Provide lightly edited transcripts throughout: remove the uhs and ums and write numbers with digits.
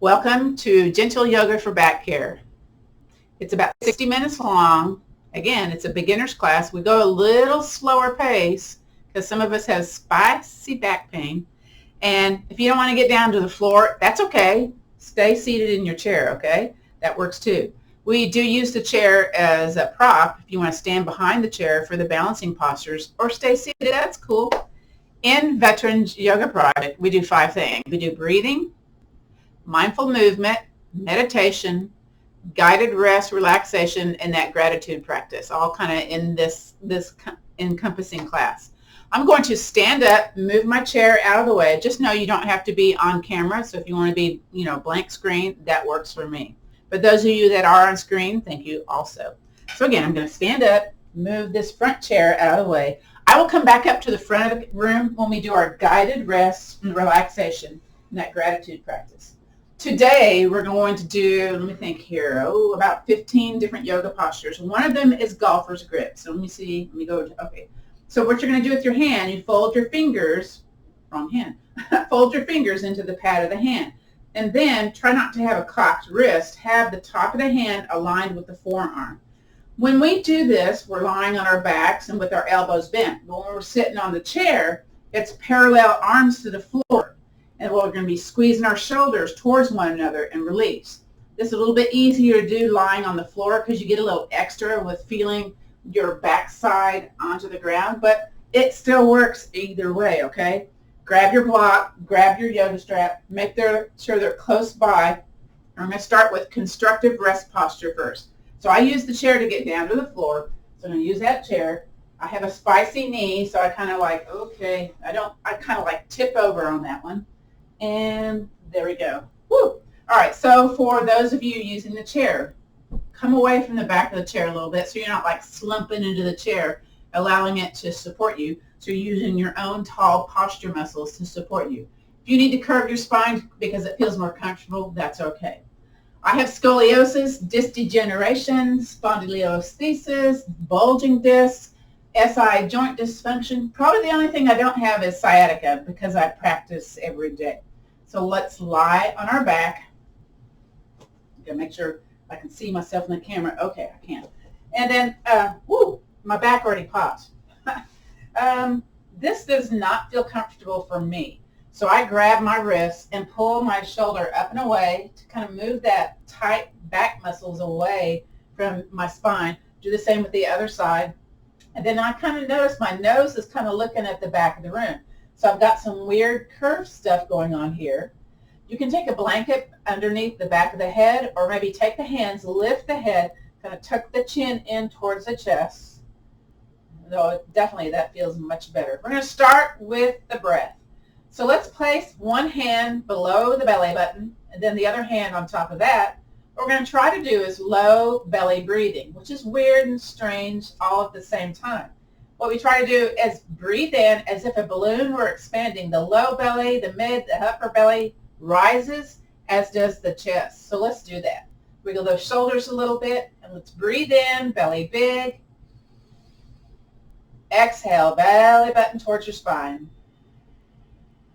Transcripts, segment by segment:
Welcome to Gentle Yoga for Back Care. It's about 60 minutes long. Again, it's a beginner's class. We go a little slower pace because some of us have spicy back pain. And if you don't want to get down to the floor, that's okay. Stay seated in your chair, okay? That works too. We do use the chair as a prop if you want to stand behind the chair for the balancing postures, or stay seated, that's cool. In Veterans Yoga Project, we do 5 things. We do breathing, mindful movement, meditation, guided rest, relaxation, and that gratitude practice, all kind of in this encompassing class. I'm going to stand up, move my chair out of the way. Just know you don't have to be on camera, so if you want to be, blank screen, that works for me. But those of you that are on screen, thank you also. So again, I'm going to stand up, move this front chair out of the way. I will come back up to the front of the room when we do our guided rest and relaxation and that gratitude practice. Today, we're going to do, let me think here, about 15 different yoga postures. One of them is golfer's grip. So let me go, okay. So what you're going to do with your hand, you fold your fingers, wrong hand, fold your fingers into the pad of the hand. And then try not to have a cocked wrist. Have the top of the hand aligned with the forearm. When we do this, we're lying on our backs and with our elbows bent. But when we're sitting on the chair, it's parallel arms to the floor. And we're going to be squeezing our shoulders towards one another and release. This is a little bit easier to do lying on the floor because you get a little extra with feeling your backside onto the ground, but it still works either way, okay? Grab your block, grab your yoga strap, make sure they're close by. I'm going to start with constructive rest posture first. So I use the chair to get down to the floor. So I'm going to use that chair. I have a spicy knee, so I kind of like, okay, I kind of like tip over on that one. And there we go. Woo! All right, so for those of you using the chair, come away from the back of the chair a little bit so you're not like slumping into the chair, allowing it to support you. So you're using your own tall posture muscles to support you. If you need to curve your spine because it feels more comfortable, that's okay. I have scoliosis, disc degeneration, spondylolisthesis, bulging discs, SI joint dysfunction. Probably the only thing I don't have is sciatica because I practice every day. So let's lie on our back. I'm going to make sure I can see myself in the camera. Okay, I can. And then, my back already popped. This does not feel comfortable for me. So I grab my wrist and pull my shoulder up and away to kind of move that tight back muscles away from my spine. Do the same with the other side. And then I kind of notice my nose is kind of looking at the back of the room. So I've got some weird curved stuff going on here. You can take a blanket underneath the back of the head, or maybe take the hands, lift the head, kind of tuck the chin in towards the chest. Though definitely that feels much better. We're going to start with the breath. So let's place one hand below the belly button and then the other hand on top of that. What we're going to try to do is low belly breathing, which is weird and strange all at the same time. What we try to do is breathe in as if a balloon were expanding. The low belly, the mid, the upper belly rises, as does the chest. So let's do that. Wiggle those shoulders a little bit, and let's breathe in, belly big. Exhale, belly button towards your spine.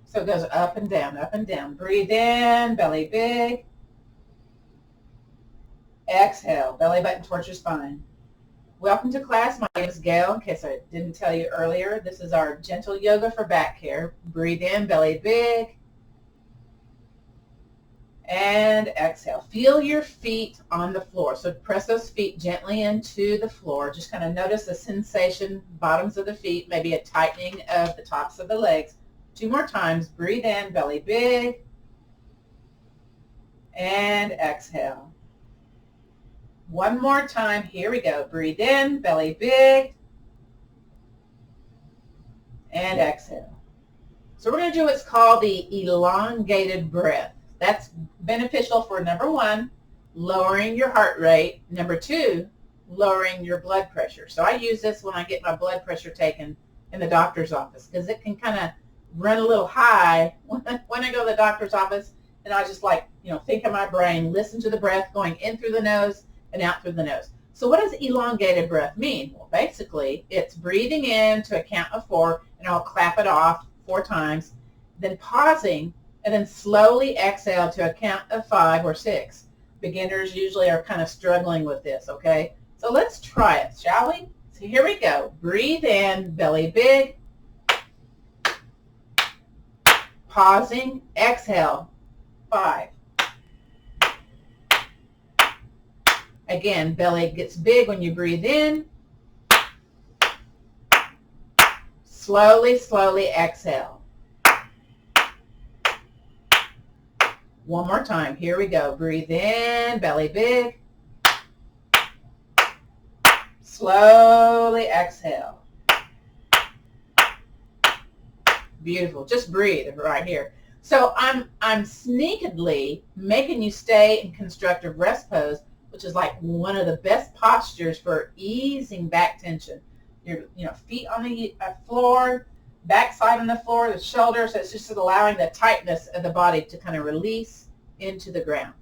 So it goes up and down, up and down. Breathe in, belly big. Exhale, belly button towards your spine. Welcome to class. My name is Gail. In case I didn't tell you earlier, this is our gentle yoga for back care. Breathe in, belly big. And exhale. Feel your feet on the floor. So press those feet gently into the floor. Just kind of notice the sensation, bottoms of the feet, maybe a tightening of the tops of the legs. 2 more times. Breathe in, belly big. And exhale. 1 more time. Here we go. Breathe in, belly big. And exhale. So we're going to do what's called the elongated breath. That's beneficial for, number 1, lowering your heart rate. Number 2, lowering your blood pressure. So I use this when I get my blood pressure taken in the doctor's office because it can kind of run a little high when I go to the doctor's office, and I just think of my brain, listen to the breath going in through the nose and out through the nose. So what does elongated breath mean? Well, basically, it's breathing in to a count of 4, and I'll clap it off 4 times, then pausing and then slowly exhale to a count of 5 or 6. Beginners usually are kind of struggling with this, okay? So let's try it, shall we? So here we go. Breathe in, belly big. Pausing, exhale, 5. Again, belly gets big when you breathe in. Slowly, slowly exhale. One more time. Here we go. Breathe in, belly big. Slowly exhale. Beautiful. Just breathe right here. So I'm sneakily making you stay in constructive rest pose, which is like one of the best postures for easing back tension. Your feet on the floor, backside on the floor, the shoulders. So it's just allowing the tightness of the body to kind of release into the ground.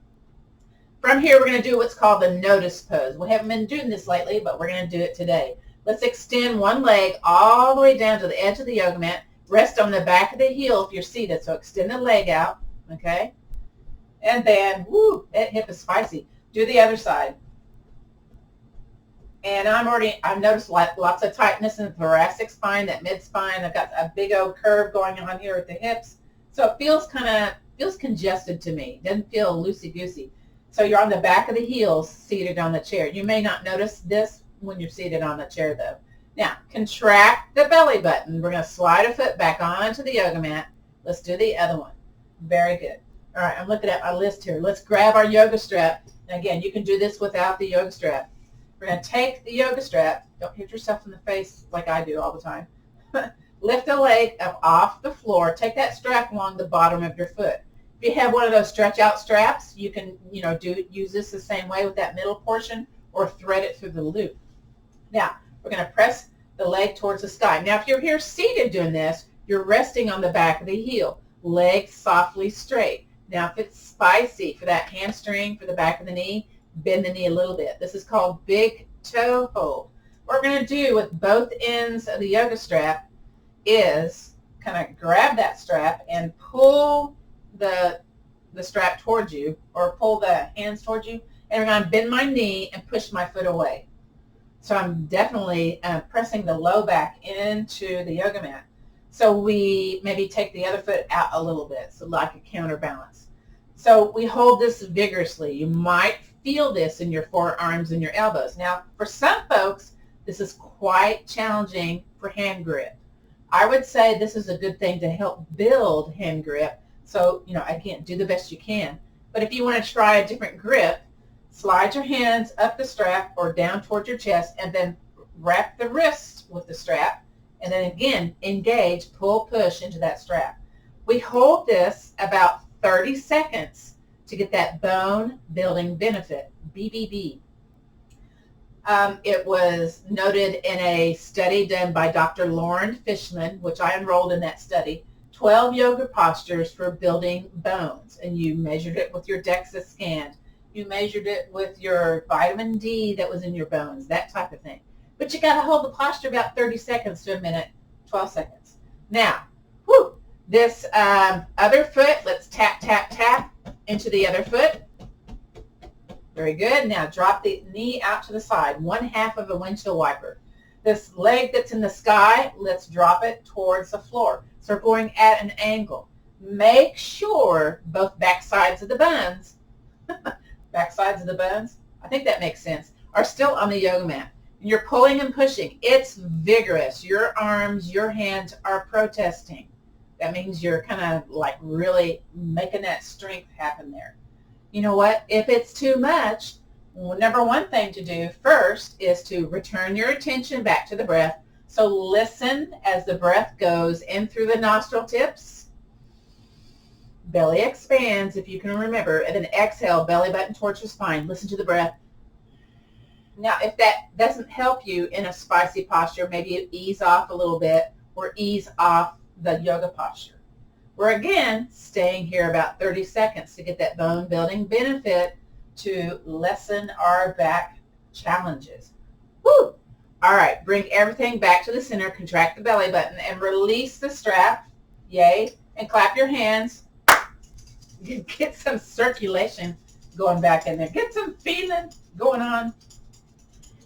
From here, we're going to do what's called the notice pose. We haven't been doing this lately, but we're going to do it today. Let's extend one leg all the way down to the edge of the yoga mat. Rest on the back of the heel if you're seated. So extend the leg out, okay? And then, whoo, that hip is spicy. Do the other side. And I've noticed lots of tightness in the thoracic spine, that mid spine. I've got a big old curve going on here at the hips. So it feels congested to me. It doesn't feel loosey-goosey. So you're on the back of the heels seated on the chair. You may not notice this when you're seated on the chair though. Now, contract the belly button. We're going to slide a foot back onto the yoga mat. Let's do the other one. Very good. All right, I'm looking at my list here. Let's grab our yoga strap. Again, you can do this without the yoga strap. We're going to take the yoga strap. Don't hit yourself in the face like I do all the time. Lift the leg up off the floor. Take that strap along the bottom of your foot. If you have one of those stretch out straps, you can use this the same way with that middle portion or thread it through the loop. Now, we're going to press the leg towards the sky. Now, if you're here seated doing this, you're resting on the back of the heel. Leg softly straight. Now, if it's spicy for that hamstring, for the back of the knee, bend the knee a little bit. This is called big toe hold. What we're going to do with both ends of the yoga strap is kind of grab that strap and pull the strap towards you, or pull the hands towards you, and I'm going to bend my knee and push my foot away. So I'm definitely pressing the low back into the yoga mat. So we maybe take the other foot out a little bit, so like a counterbalance. So we hold this vigorously. You might feel this in your forearms and your elbows. Now, for some folks, this is quite challenging for hand grip. I would say this is a good thing to help build hand grip. So, again, do the best you can. But if you want to try a different grip, slide your hands up the strap or down towards your chest, and then wrap the wrist with the strap, and then again, engage, pull, push into that strap. We hold this about 30 seconds to get that bone building benefit, BBB. It was noted in a study done by Dr. Lauren Fishman, which I enrolled in that study, 12 yoga postures for building bones, and you measured it with your DEXA scan. You measured it with your vitamin D that was in your bones, that type of thing. But you got to hold the posture about 30 seconds to a minute, 12 seconds. Now, this other foot, let's tap, tap, tap into the other foot. Very good. Now drop the knee out to the side, 1/2 of a windshield wiper. This leg that's in the sky, let's drop it towards the floor. So we're going at an angle. Make sure both back sides of the buns, I think that makes sense, are still on the yoga mat. You're pulling and pushing. It's vigorous. Your arms, your hands are protesting. That means you're kind of like really making that strength happen there. You know what? If it's too much, number one thing to do first is to return your attention back to the breath. So listen as the breath goes in through the nostril tips. Belly expands, if you can remember, and then exhale, belly button towards your spine. Listen to the breath. Now, if that doesn't help you in a spicy posture, maybe you ease off a little bit or ease off the yoga posture. We're again staying here about 30 seconds to get that bone building benefit to lessen our back challenges. Woo! All right, bring everything back to the center, contract the belly button, and release the strap. Yay. And clap your hands. Get some circulation going back in there. Get some feeling going on.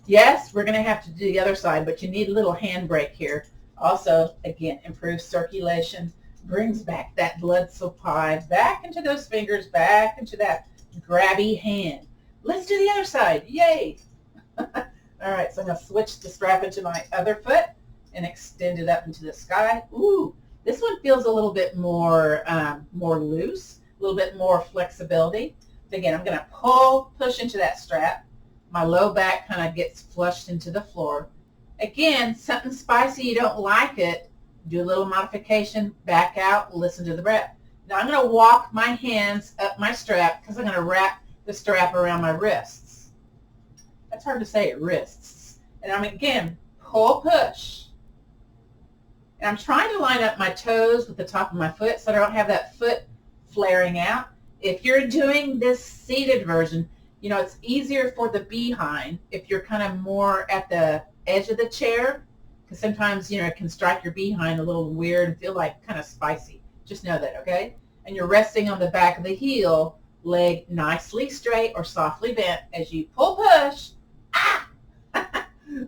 Yes, we're going to have to do the other side, but you need a little handbrake here. Also, again, improves circulation, brings back that blood supply back into those fingers, back into that grabby hand. Let's do the other side. Yay! All right, so I'm going to switch the strap into my other foot and extend it up into the sky. Ooh, this one feels a little bit more, more loose, a little bit more flexibility. Again, I'm going to push into that strap. My low back kind of gets flushed into the floor. Again, something spicy, you don't like it, do a little modification, back out, listen to the breath. Now I'm going to walk my hands up my strap because I'm going to wrap the strap around my wrists. That's hard to say, wrists. And I'm again, pull, push. And I'm trying to line up my toes with the top of my foot so I don't have that foot flaring out. If you're doing this seated version, you know, it's easier for the behind if you're kind of more at the edge of the chair, because sometimes, you know, it can strike your behind a little weird and feel like kind of spicy. Just know that, okay? And you're resting on the back of the heel, leg nicely straight or softly bent as you pull, push,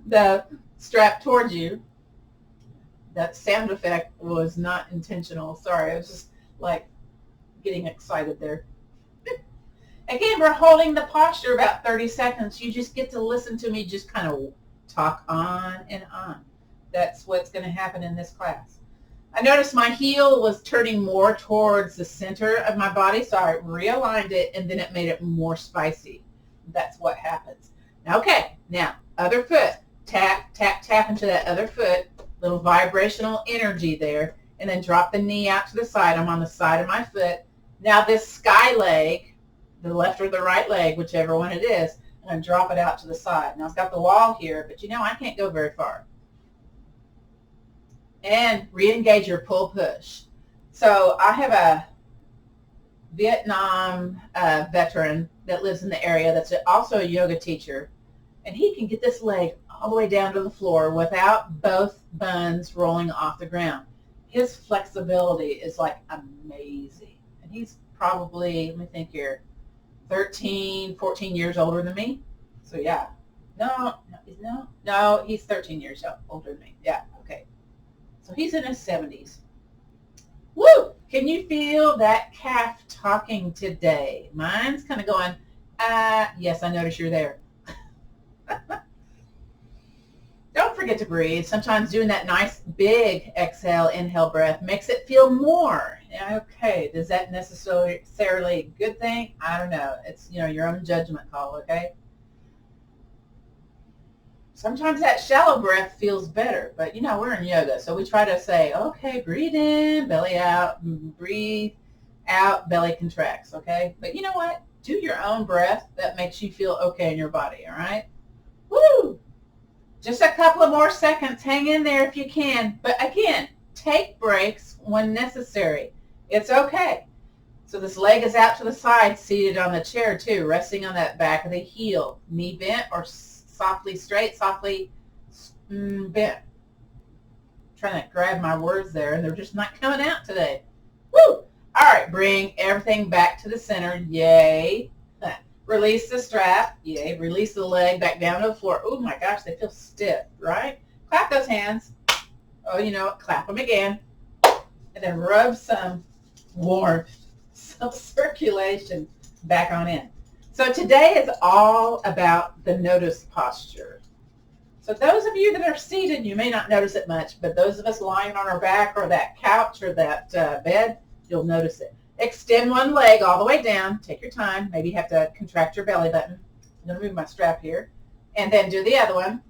the strap towards you. That sound effect was not intentional. Sorry, I was just like getting excited there. Again, we're holding the posture about 30 seconds. You just get to listen to me just kind of talk on and on. That's what's going to happen in this class. I noticed my heel was turning more towards the center of my body, so I realigned it, and then it made it more spicy. That's what happens. Okay, now, other foot. Tap, tap, tap into that other foot. Little vibrational energy there. And then drop the knee out to the side. I'm on the side of my foot. Now this sky leg, the left or the right leg, whichever one it is, I'm going to drop it out to the side. Now it's got the wall here, but you know I can't go very far. And re-engage your pull-push. So I have a Vietnam veteran that lives in the area that's also a yoga teacher, and he can get this leg all the way down to the floor without both buns rolling off the ground. His flexibility is like amazing. And he's probably, let me think here, 13, 14 years older than me. So yeah. No, he's 13 years older than me. Yeah, okay. So he's in his 70s. Woo! Can you feel that calf talking today? Mine's kind of going, yes, I notice you're there. Don't forget to breathe. Sometimes doing that nice big exhale, inhale breath makes it feel more. Okay, does that necessarily a good thing? I don't know. It's, you know, your own judgment call, okay? Sometimes that shallow breath feels better, but you know, we're in yoga, so we try to say, okay, breathe in, belly out, breathe out, belly contracts, okay? But you know what? Do your own breath that makes you feel okay in your body, all right? Woo! Just a couple of more seconds. Hang in there if you can. But again, take breaks when necessary. It's okay. So this leg is out to the side, seated on the chair too, resting on that back of the heel. Knee bent or softly straight, softly bent. I'm trying to grab my words there, and they're just not coming out today. Woo! All right, bring everything back to the center. Yay. Release the strap. Yay. Release the leg back down to the floor. Oh my gosh, they feel stiff, right? Clap those hands. Oh, you know what? Clap them again. And then rub some warmth, some circulation back on in. So today is all about the notice posture. So those of you that are seated, you may not notice it much, but those of us lying on our back or that couch or that bed, you'll notice it. Extend one leg all the way down. Take your time. Maybe you have to contract your belly button. I'm going to move my strap here. And then do the other one.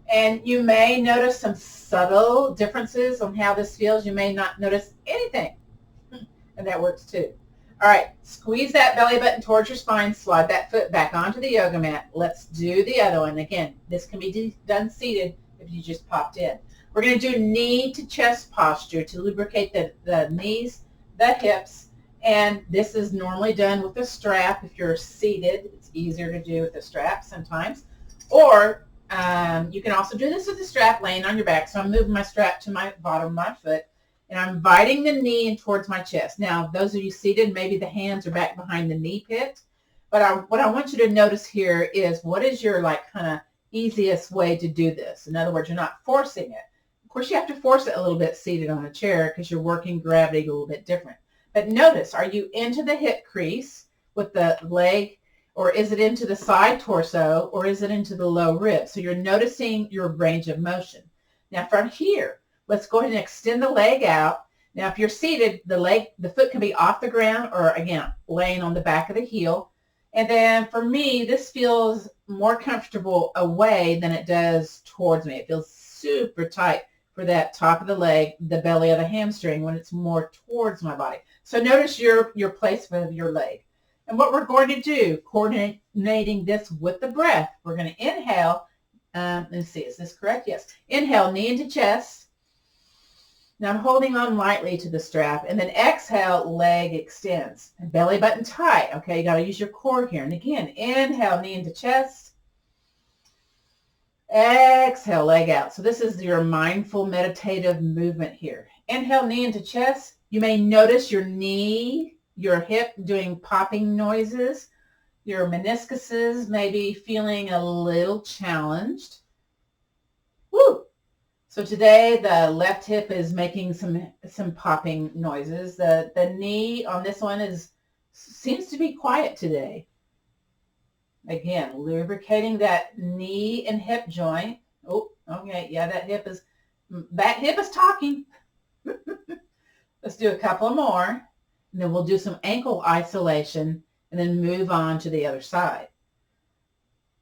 And you may notice some subtle differences on how this feels. You may not notice anything. And that works too. All right. Squeeze that belly button towards your spine. Slide that foot back onto the yoga mat. Let's do the other one. Again, this can be done seated if you just popped in. We're going to do knee to chest posture to lubricate the knees, the hips, and this is normally done with a strap. If you're seated, it's easier to do with a strap sometimes. Or you can also do this with a strap laying on your back. So I'm moving my strap to my bottom of my foot. and I'm inviting the knee in towards my chest. Now, those of you seated, maybe the hands are back behind the knee pit. But what I want you to notice here is what is your kind of easiest way to do this. In other words, you're not forcing it. Of course, you have to force it a little bit seated on a chair because you're working gravity a little bit different. But notice, are you into the hip crease with the leg, or is it into the side torso, or is it into the low rib? So you're noticing your range of motion. Now from here, let's go ahead and extend the leg out. Now if you're seated, the foot can be off the ground or, again, laying on the back of the heel. And then for me, this feels more comfortable away than it does towards me. It feels super tight for that top of the leg, the belly of the hamstring, when it's more towards my body. So notice your placement of your leg. And what we're going to do, coordinating this with the breath, we're going to inhale. Let's see, is this correct? Yes. Inhale, knee into chest. Now I'm holding on lightly to the strap, and then exhale, leg extends. And belly button tight. Okay, you got to use your core here. And again, inhale, knee into chest. Exhale, leg out. So this is your mindful meditative movement here. Inhale, knee into chest. You may notice your knee, your hip doing popping noises. Your meniscuses may be feeling a little challenged. Woo! So today the left hip is making some popping noises. The knee on this one seems to be quiet today. Again, lubricating that knee and hip joint. Oh, okay, yeah, that hip is talking. Let's do a couple more, and then we'll do some ankle isolation and then move on to the other side.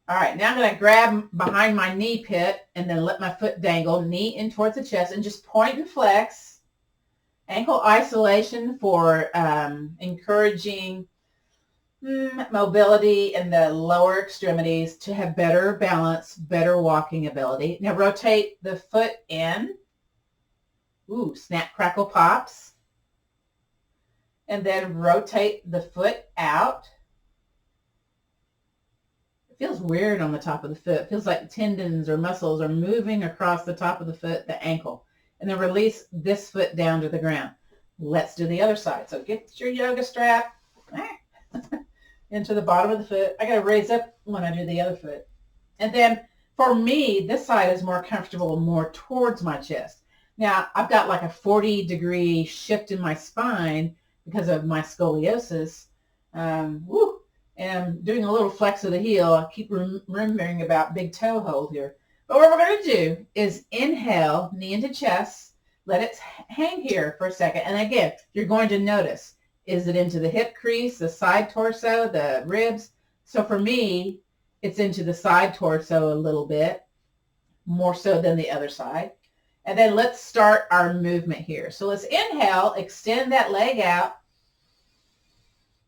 All right, now I'm going to grab behind my knee pit and then let my foot dangle, knee in towards the chest, and just point and flex. Ankle isolation for encouraging mobility in the lower extremities to have better balance, better walking ability. Now rotate the foot in. Ooh, snap, crackle, pops. And then rotate the foot out. Feels weird on the top of the foot. It feels like tendons or muscles are moving across the top of the foot, the ankle. And then release this foot down to the ground. Let's do the other side. So get your yoga strap into the bottom of the foot. I got to raise up when I do the other foot. And then for me, this side is more comfortable, more towards my chest. Now, I've got like a 40-degree shift in my spine because of my scoliosis. And I'm doing a little flex of the heel. I keep remembering about big toe hold here. But what we're going to do is inhale, knee into chest. Let it hang here for a second. And again, you're going to notice, is it into the hip crease, the side torso, the ribs? So for me, it's into the side torso a little bit, more so than the other side. And then let's start our movement here. So let's inhale, extend that leg out.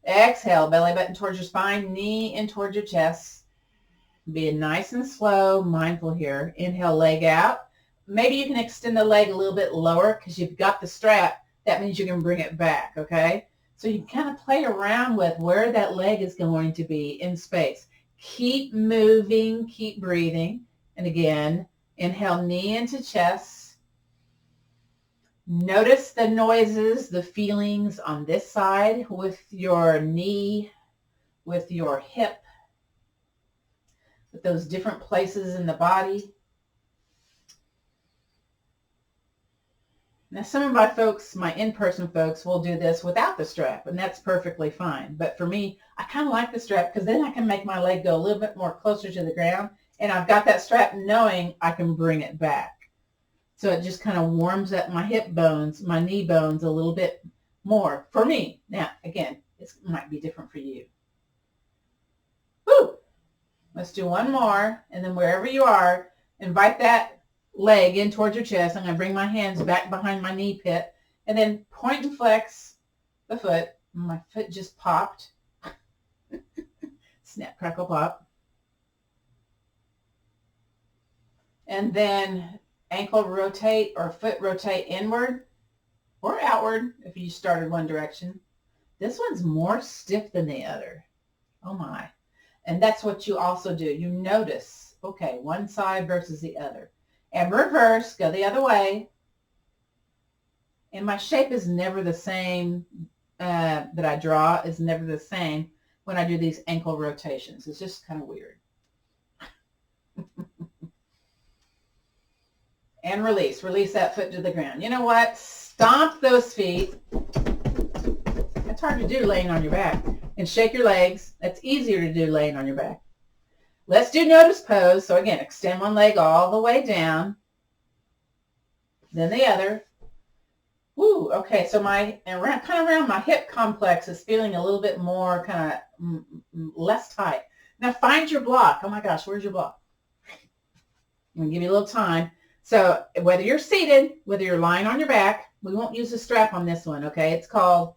Exhale, belly button towards your spine, knee in towards your chest. Be nice and slow, mindful here. Inhale, leg out. Maybe you can extend the leg a little bit lower because you've got the strap. That means you can bring it back, okay? So you kind of play around with where that leg is going to be in space. Keep moving, keep breathing. And again, inhale, knee into chest. Notice the noises, the feelings on this side with your knee, with your hip, with those different places in the body. Now, some of my folks, my in-person folks, will do this without the strap, and that's perfectly fine. But for me, I kind of like the strap because then I can make my leg go a little bit more closer to the ground, and I've got that strap knowing I can bring it back. So it just kind of warms up my hip bones, my knee bones a little bit more for me. Now, again, it might be different for you. Woo! Let's do one more. And then wherever you are, invite that leg in towards your chest. I'm going to bring my hands back behind my knee pit. And then point and flex the foot. My foot just popped. Snap, crackle, pop. And then ankle rotate or foot rotate inward or outward if you started one direction. This one's more stiff than the other. Oh my. And that's what you also do. You notice, okay, one side versus the other. And reverse, go the other way. And my shape is never the same, that I draw is never the same when I do these ankle rotations. It's just kind of weird. And release. Release that foot to the ground. You know what? Stomp those feet. It's hard to do laying on your back. And shake your legs. That's easier to do laying on your back. Let's do notice pose. So again, extend one leg all the way down. Then the other. Woo, okay, so kind of around my hip complex is feeling a little bit more kind of less tight. Now find your block. Oh my gosh, where's your block? I'm going to give you a little time. So whether you're seated, whether you're lying on your back, we won't use a strap on this one, okay? It's called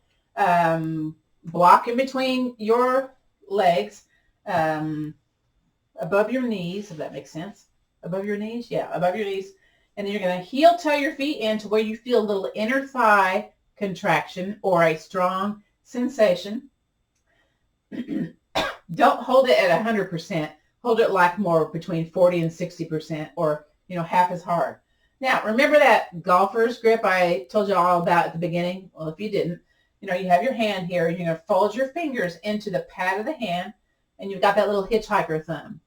block in between your legs, above your knees, if that makes sense. Above your knees? Yeah, above your knees. And then you're going to heel toe your feet in to where you feel a little inner thigh contraction or a strong sensation. Don't hold it at 100%. Hold it like more between 40 and 60%, or, you know, half as hard. Now, remember that golfer's grip I told you all about at the beginning? Well, if you didn't, you know, you have your hand here. You're going to fold your fingers into the pad of the hand, and you've got that little hitchhiker thumb.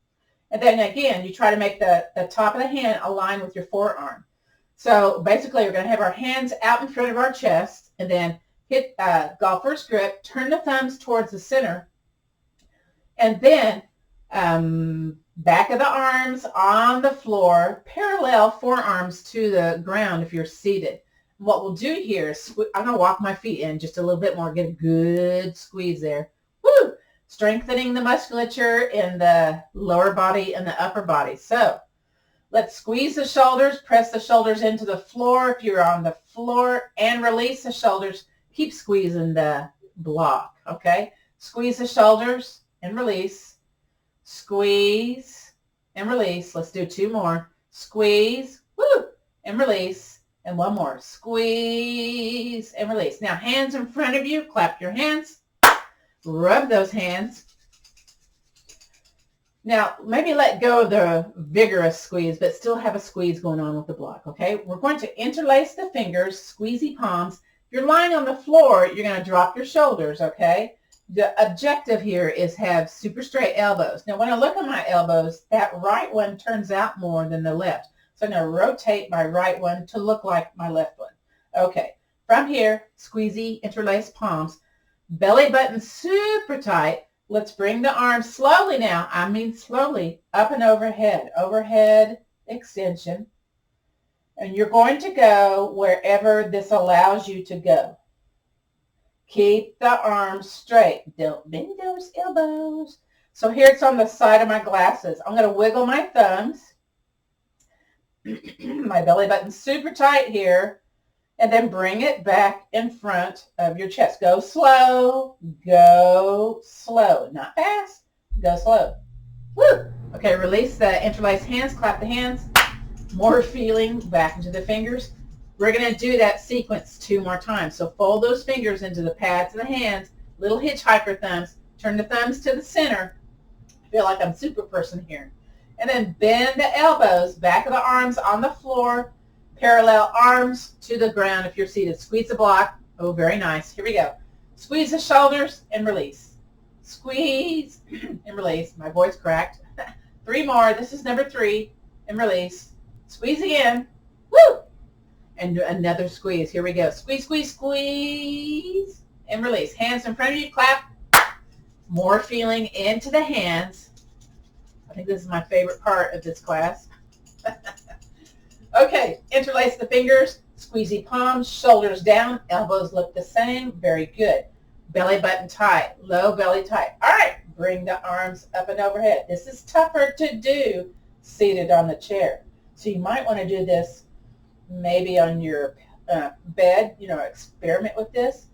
And then again, you try to make the top of the hand align with your forearm. So basically, we're going to have our hands out in front of our chest, and then hit golfer's grip, turn the thumbs towards the center, and then back of the arms on the floor, parallel forearms to the ground if you're seated. What we'll do here is I'm going to walk my feet in just a little bit more, get a good squeeze there. Woo! Strengthening the musculature in the lower body and the upper body. So let's squeeze the shoulders, press the shoulders into the floor if you're on the floor, and release the shoulders. Keep squeezing the block, okay? Squeeze the shoulders and release. Squeeze and release. Let's do two more. Squeeze, woo, and release. And one more. Squeeze and release. Now hands in front of you. Clap your hands. Rub those hands. Now, maybe let go of the vigorous squeeze, but still have a squeeze going on with the block, okay? We're going to interlace the fingers, squeezy palms. If you're lying on the floor, you're going to drop your shoulders, okay? The objective here is have super straight elbows. Now, when I look at my elbows, that right one turns out more than the left. So I'm going to rotate my right one to look like my left one. Okay, from here, squeezy, interlace palms. Belly button super tight. Let's bring the arms slowly now. I mean slowly, up and overhead. Overhead extension. And you're going to go wherever this allows you to go. Keep the arms straight. Don't bend those elbows. So here it's on the side of my glasses. I'm going to wiggle my thumbs. My belly button super tight here. And then bring it back in front of your chest. Go slow. Go slow. Not fast. Go slow. Woo! Okay, release the interlaced hands. Clap the hands. More feeling back into the fingers. We're going to do that sequence 2 more times. So fold those fingers into the pads of the hands. Little hitchhiker thumbs. Turn the thumbs to the center. I feel like I'm super person here. And then bend the elbows. Back of the arms on the floor. Parallel arms to the ground if you're seated. Squeeze the block. Oh, very nice. Here we go. Squeeze the shoulders and release. Squeeze and release. My voice cracked. 3 more. This is number 3. And release. Squeeze again. Woo! And another squeeze. Here we go. Squeeze, squeeze, squeeze. And release. Hands in front of you. Clap. More feeling into the hands. I think this is my favorite part of this class. Okay, interlace the fingers, squeezy palms, shoulders down, elbows look the same. Very good. Belly button tight, low belly tight. All right, bring the arms up and overhead. This is tougher to do seated on the chair. So you might want to do this maybe on your bed, you know, experiment with this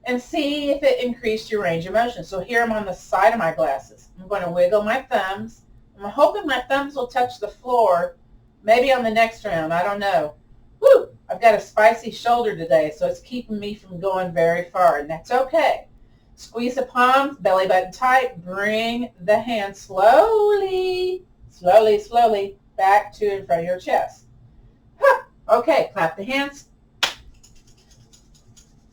and see if it increased your range of motion. So here I'm on the side of my glasses. I'm going to wiggle my thumbs. I'm hoping my thumbs will touch the floor. Maybe on the next round, I don't know. Woo! I've got a spicy shoulder today, so it's keeping me from going very far, and that's okay. Squeeze the palms, belly button tight. Bring the hand slowly, slowly, slowly back to in front of your chest. Huh. Okay, clap the hands.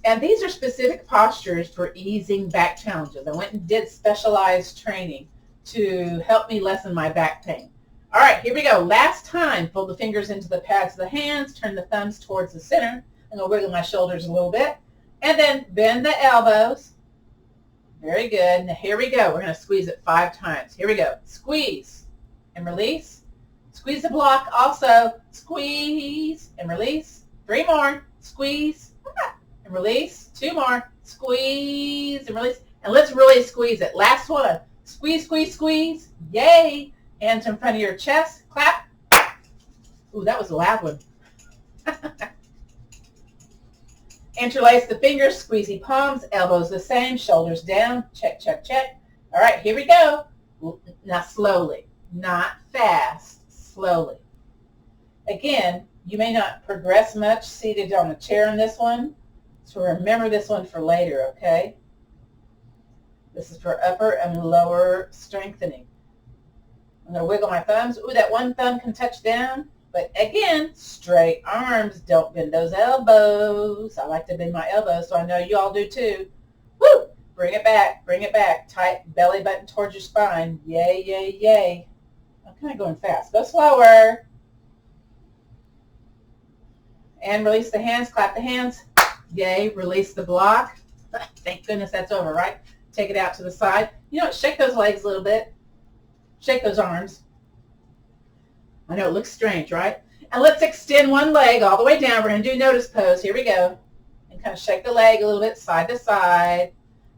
And these are specific postures for easing back challenges. I went and did specialized training to help me lessen my back pain. All right, here we go. Last time, fold the fingers into the pads of the hands, turn the thumbs towards the center. I'm going to wiggle my shoulders a little bit. And then bend the elbows. Very good. Now here we go. We're going to squeeze it 5 times. Here we go. Squeeze and release. Squeeze the block also. Squeeze and release. 3 more. Squeeze and release. 2 more. Squeeze and release. And let's really squeeze it. Last one. Squeeze, squeeze, squeeze. Yay. Hands in front of your chest. Clap. Ooh, that was a loud one. Interlace the fingers, squeezy palms, elbows the same, shoulders down. Check, check, check. All right, here we go. Now slowly, not fast, slowly. Again, you may not progress much seated on the chair in this one, so remember this one for later, okay? This is for upper and lower strengthening. I'm going to wiggle my thumbs. Ooh, that one thumb can touch down. But again, straight arms. Don't bend those elbows. I like to bend my elbows, so I know you all do too. Woo! Bring it back. Bring it back. Tight belly button towards your spine. Yay, yay, yay. I'm kind of going fast. Go slower. And release the hands. Clap the hands. Yay. Release the block. Thank goodness that's over, right? Take it out to the side. You know what? Shake those legs a little bit. Shake those arms. I know it looks strange, right? And let's extend one leg all the way down. We're going to do notice pose. Here we go. And kind of shake the leg a little bit side to side.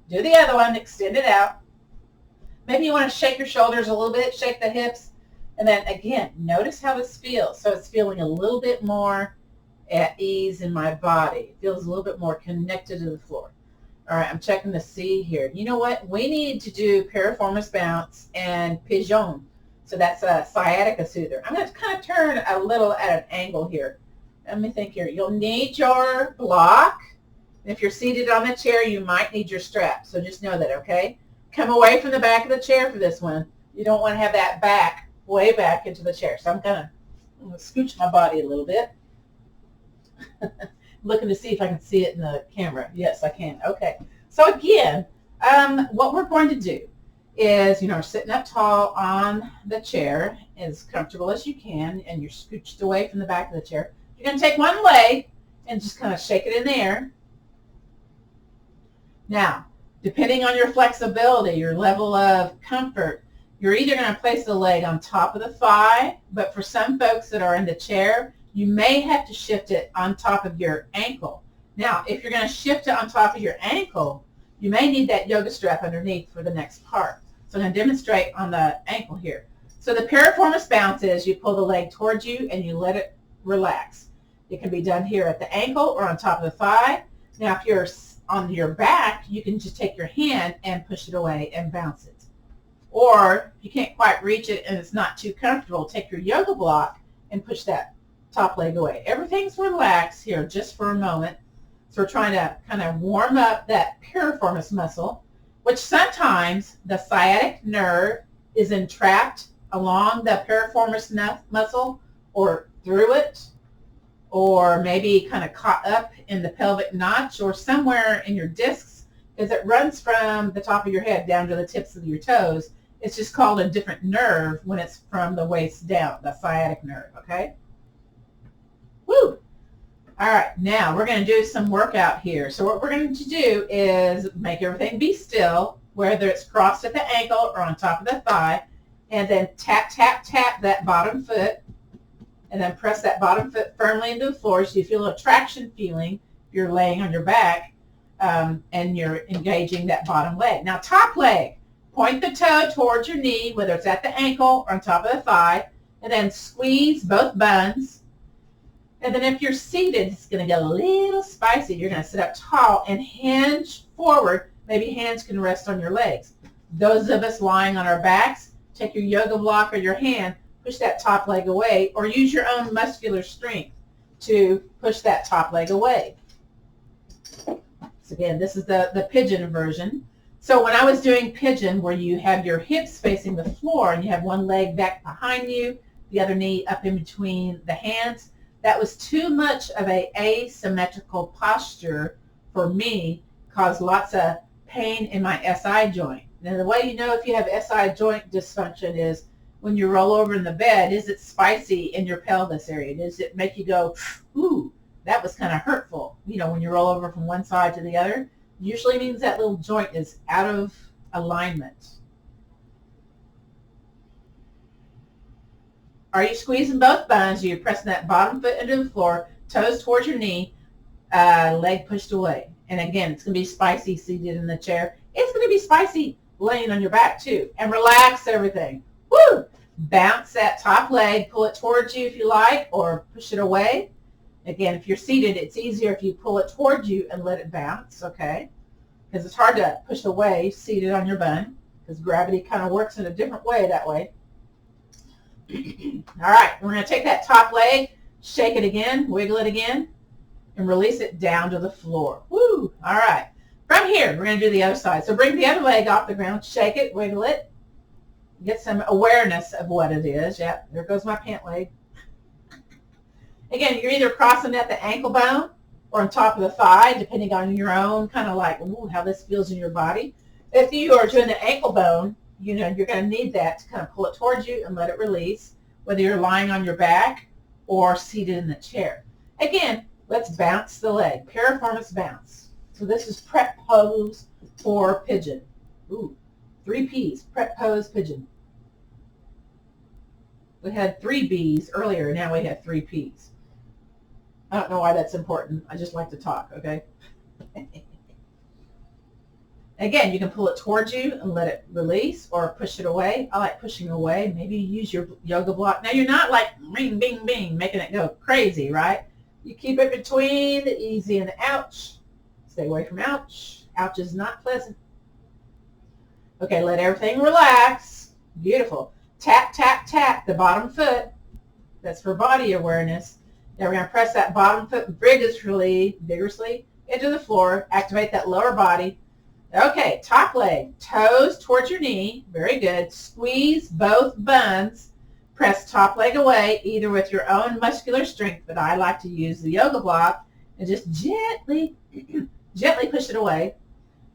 Do the other one. Extend it out. Maybe you want to shake your shoulders a little bit. Shake the hips. And then again, notice how this feels. So it's feeling a little bit more at ease in my body. It feels a little bit more connected to the floor. All right, I'm checking the C here. You know what? We need to do Piriformis Bounce and Pigeon. So that's a sciatica soother. I'm going to kind of turn a little at an angle here. Let me think here. You'll need your block. If you're seated on the chair, you might need your strap. So just know that, okay? Come away from the back of the chair for this one. You don't want to have that back, way back into the chair. So I'm going to scooch my body a little bit. Looking to see if I can see it in the camera. Yes, I can. Okay. So again, what we're going to do is, you know, sitting up tall on the chair as comfortable as you can, and you're scooched away from the back of the chair. You're going to take one leg and just kind of shake it in the air. Now, depending on your flexibility, your level of comfort, you're either going to place the leg on top of the thigh, but for some folks that are in the chair, you may have to shift it on top of your ankle. Now, if you're going to shift it on top of your ankle, you may need that yoga strap underneath for the next part. So I'm going to demonstrate on the ankle here. So the Piriformis Bounce is you pull the leg towards you and you let it relax. It can be done here at the ankle or on top of the thigh. Now, if you're on your back, you can just take your hand and push it away and bounce it. Or if you can't quite reach it and it's not too comfortable, take your yoga block and push that top leg away. Everything's relaxed here just for a moment. So we're trying to kind of warm up that piriformis muscle, which sometimes the sciatic nerve is entrapped along the piriformis muscle or through it, or maybe kind of caught up in the pelvic notch or somewhere in your discs, because it runs from the top of your head down to the tips of your toes. It's just called a different nerve when it's from the waist down, the sciatic nerve, okay? Woo! All right, now we're going to do some workout here. So what we're going to do is make everything be still, whether it's crossed at the ankle or on top of the thigh, and then tap, tap, tap that bottom foot, and then press that bottom foot firmly into the floor so you feel a traction feeling if you're laying on your back, and you're engaging that bottom leg. Now top leg, point the toe towards your knee, whether it's at the ankle or on top of the thigh, and then squeeze both buns. And then if you're seated, it's going to get a little spicy. You're going to sit up tall and hinge forward. Maybe hands can rest on your legs. Those of us lying on our backs, take your yoga block or your hand, push that top leg away, or use your own muscular strength to push that top leg away. So again, this is the pigeon version. So when I was doing pigeon, where you have your hips facing the floor and you have one leg back behind you, the other knee up in between the hands, that was too much of an asymmetrical posture for me, caused lots of pain in my SI joint. Now, the way you know if you have SI joint dysfunction is when you roll over in the bed, is it spicy in your pelvis area? Does it make you go, ooh, that was kind of hurtful? You know, when you roll over from one side to the other, usually means that little joint is out of alignment. Are you squeezing both buns? Are you pressing that bottom foot into the floor, toes towards your knee, leg pushed away? And again, it's going to be spicy seated in the chair. It's going to be spicy laying on your back too. And relax everything. Woo! Bounce that top leg, pull it towards you if you like, or push it away. Again, if you're seated, it's easier if you pull it towards you and let it bounce, okay? Because it's hard to push away seated on your bun, because gravity kind of works in a different way that way. All right, we're going to take that top leg, shake it again, wiggle it again, and release it down to the floor. Woo! All right. From here, we're going to do the other side. So bring the other leg off the ground, shake it, wiggle it, get some awareness of what it is. Yep, there goes my pant leg. Again, you're either crossing at the ankle bone or on top of the thigh, depending on your own kind of like, ooh, how this feels in your body. If you are doing the ankle bone, you know, you're going to need that to kind of pull it towards you and let it release, whether you're lying on your back or seated in the chair. Again, let's bounce the leg. Piriformis Bounce. So this is prep pose for pigeon. Ooh, 3 P's, prep pose pigeon. We had 3 B's earlier, now we have 3 P's. I don't know why that's important. I just like to talk, okay? Again, you can pull it towards you and let it release or push it away. I like pushing away. Maybe you use your yoga block. Now, you're not like ring, bing, bing, making it go crazy, right? You keep it between the easy and the ouch. Stay away from ouch. Ouch is not pleasant. Okay, let everything relax. Beautiful. Tap, tap, tap the bottom foot. That's for body awareness. Now we're going to press that bottom foot vigorously into the floor. Activate that lower body. Okay, top leg, toes towards your knee. Very good. Squeeze both buns. Press top leg away, either with your own muscular strength, but I like to use the yoga block, and just gently, gently push it away.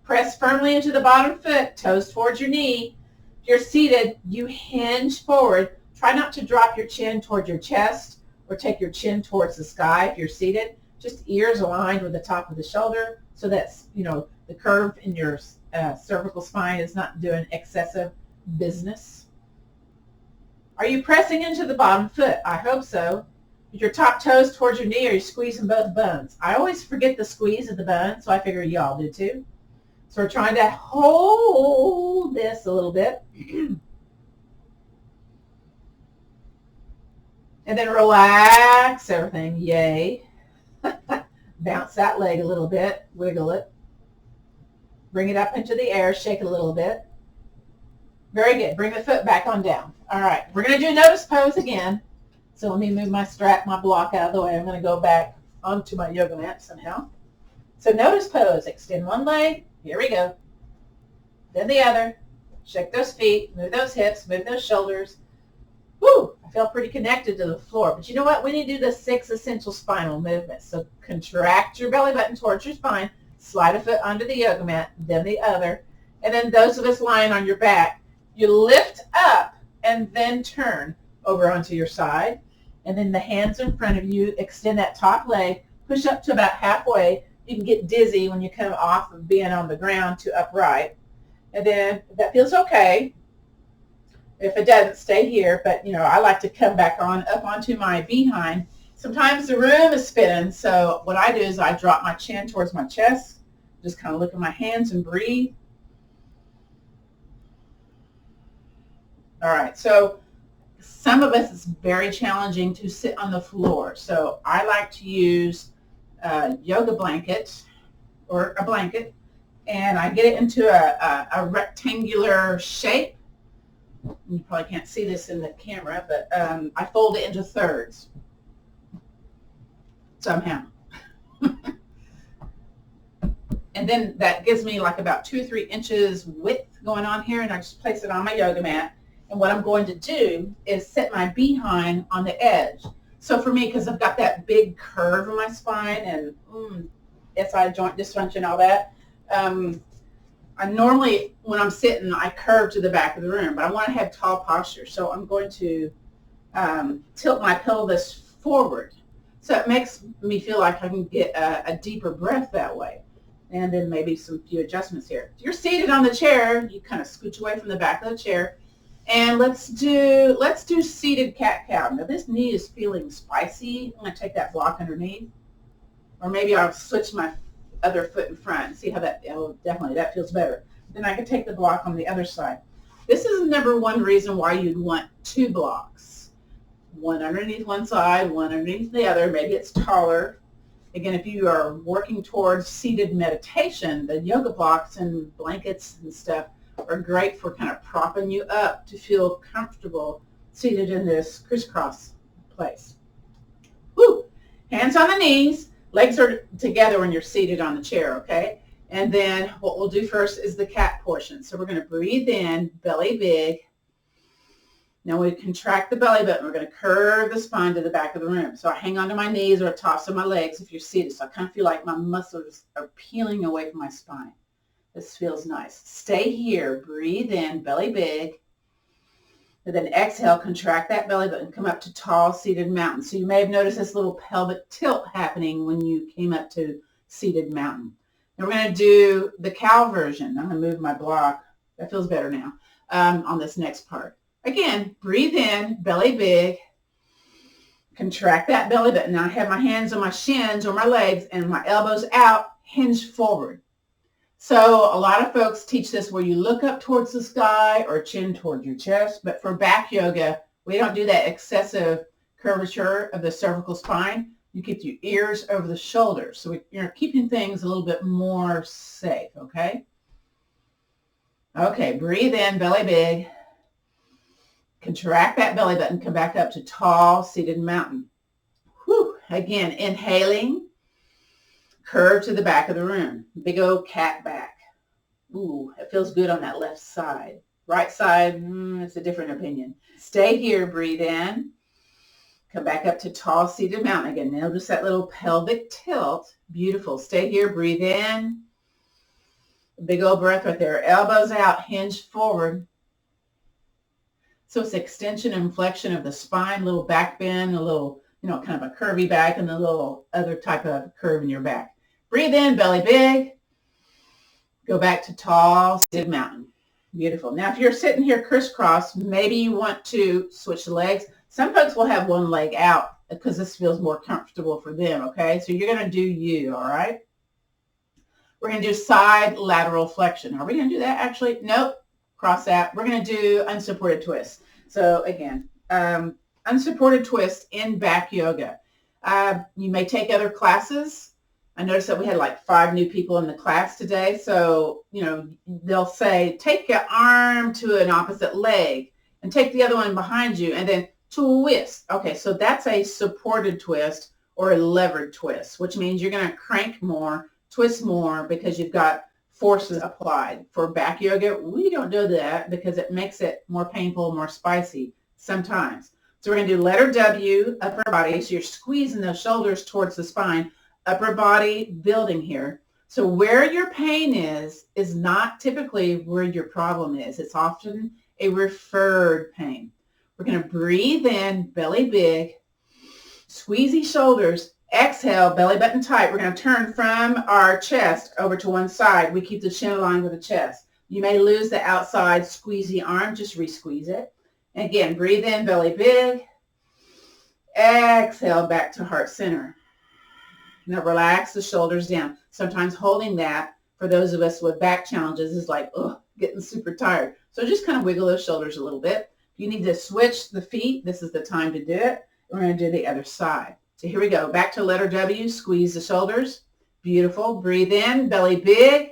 Press firmly into the bottom foot, toes towards your knee. If you're seated, you hinge forward. Try not to drop your chin towards your chest or take your chin towards the sky if you're seated. Just ears aligned with the top of the shoulder so that's, you know, the curve in your cervical spine is not doing excessive business. Are you pressing into the bottom foot? I hope so. With your top toes towards your knee, are you squeezing both buns? I always forget the squeeze of the bun, so I figure y'all do too. So we're trying to hold this a little bit. And then relax everything. Yay. Bounce that leg a little bit. Wiggle it. Bring it up into the air. Shake it a little bit. Very good. Bring the foot back on down. All right. We're going to do notice pose again. So let me move my block out of the way. I'm going to go back onto my yoga mat somehow. So notice pose. Extend one leg. Here we go. Then the other. Shake those feet. Move those hips. Move those shoulders. Woo! I feel pretty connected to the floor. But you know what? We need to do the 6 essential spinal movements. So contract your belly button towards your spine. Slide a foot onto the yoga mat. Then the other. And then those of us lying on your back, you lift up and then turn over onto your side. And then the hands in front of you. Extend that top leg. Push up to about halfway. You can get dizzy when you come off of being on the ground to upright. And then if that feels okay. If it doesn't, stay here. But, you know, I like to come back on up onto my behind. Sometimes the room is spinning. So what I do is I drop my chin towards my chest. Just kind of look at my hands and breathe. All right. So some of us, it's very challenging to sit on the floor. So I like to use a yoga blanket or a blanket. And I get it into a rectangular shape. You probably can't see this in the camera, but I fold it into thirds somehow. And then that gives me like about 2 or 3 inches width going on here, and I just place it on my yoga mat. And what I'm going to do is set my behind on the edge. So for me, because I've got that big curve in my spine, and SI joint dysfunction, all that. I normally, when I'm sitting, I curve to the back of the room, but I want to have tall posture. So I'm going to tilt my pelvis forward. So it makes me feel like I can get a deeper breath that way. And then maybe some few adjustments here. If you're seated on the chair, you kind of scooch away from the back of the chair. And let's do seated cat-cow. Now this knee is feeling spicy. I'm going to take that block underneath. Or maybe I'll switch my other foot in front and see how that, oh, definitely, that feels better. Then I can take the block on the other side. This is the number one reason why you'd want two blocks. One underneath one side, one underneath the other. Maybe it's taller. Again, if you are working towards seated meditation, the yoga blocks and blankets and stuff are great for kind of propping you up to feel comfortable seated in this crisscross place. Woo! Hands on the knees. Legs are together when you're seated on the chair, okay? And then what we'll do first is the cat portion. So we're going to breathe in, belly big. Now we contract the belly button. We're going to curve the spine to the back of the room. So I hang onto my knees or tops of my legs if you're seated. So I kind of feel like my muscles are peeling away from my spine. This feels nice. Stay here. Breathe in, belly big. And then exhale, contract that belly button, come up to tall seated mountain. So you may have noticed this little pelvic tilt happening when you came up to seated mountain. Now we're going to do the cow version. I'm going to move my block. That feels better now on this next part. Again, breathe in, belly big. Contract that belly button. Now I have my hands on my shins or my legs and my elbows out, hinge forward. So a lot of folks teach this where you look up towards the sky or chin towards your chest. But for back yoga, we don't do that excessive curvature of the cervical spine. You keep your ears over the shoulders. So you're keeping things a little bit more safe, okay? Okay, breathe in, belly big. Contract that belly button, come back up to tall seated mountain. Whew. Again, inhaling. Curve to the back of the room. Big old cat back. Ooh, it feels good on that left side. Right side, it's a different opinion. Stay here, breathe in. Come back up to tall seated mountain again. Notice that little pelvic tilt. Beautiful. Stay here, breathe in. Big old breath right there. Elbows out, hinge forward. So it's extension and flexion of the spine, little back bend, a little, kind of a curvy back, and a little other type of curve in your back. Breathe in, belly big. Go back to tall seated mountain. Beautiful. Now, if you're sitting here crisscross, maybe you want to switch the legs. Some folks will have one leg out because this feels more comfortable for them, okay? So you're going to do you, all right? We're going to do side lateral flexion. Are we going to do that actually? Nope. Cross that. We're going to do unsupported twists. So again, unsupported twist in back yoga. You may take other classes. I noticed that we had like 5 new people in the class today. So, they'll say, take your arm to an opposite leg and take the other one behind you and then twist. Okay, so that's a supported twist or a levered twist, which means you're going to crank more, twist more because you've got forces applied. For back yoga, we don't do that because it makes it more painful, more spicy sometimes. So we're going to do letter W, upper body. So you're squeezing those shoulders towards the spine, upper body building here. So where your pain is not typically where your problem is. It's often a referred pain. We're going to breathe in, belly big, squeezy shoulders. Exhale, belly button tight. We're going to turn from our chest over to one side. We keep the chin aligned with the chest. You may lose the outside squeezy arm. Just re-squeeze it. And again, breathe in, belly big. Exhale, back to heart center. Now relax the shoulders down. Sometimes holding that, for those of us with back challenges, is like, getting super tired. So just kind of wiggle those shoulders a little bit. If you need to switch the feet, this is the time to do it. We're going to do the other side. So here we go. Back to letter W. Squeeze the shoulders. Beautiful. Breathe in. Belly big.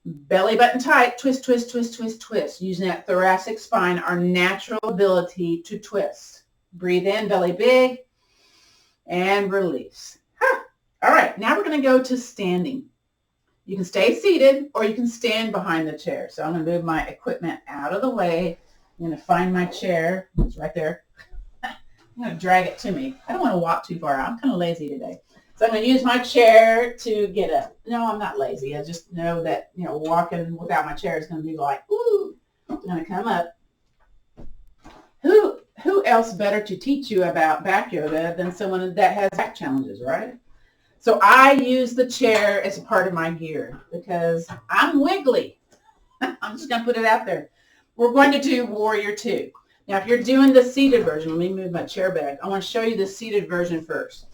Belly button tight. Twist, twist, twist, twist, twist. Using that thoracic spine, our natural ability to twist. Breathe in. Belly big. And release. All right. Now we're going to go to standing. You can stay seated or you can stand behind the chair. So I'm going to move my equipment out of the way. I'm going to find my chair. It's right there. I'm going to drag it to me. I don't want to walk too far out. I'm kind of lazy today. So I'm going to use my chair to get up. No, I'm not lazy. I just know that, you know, walking without my chair is going to be like, ooh, I'm going to come up. Who else better to teach you about back yoga than someone that has back challenges, right? So I use the chair as a part of my gear because I'm wiggly. I'm just going to put it out there. We're going to do Warrior 2. Now, if you're doing the seated version, let me move my chair back. I want to show you the seated version first.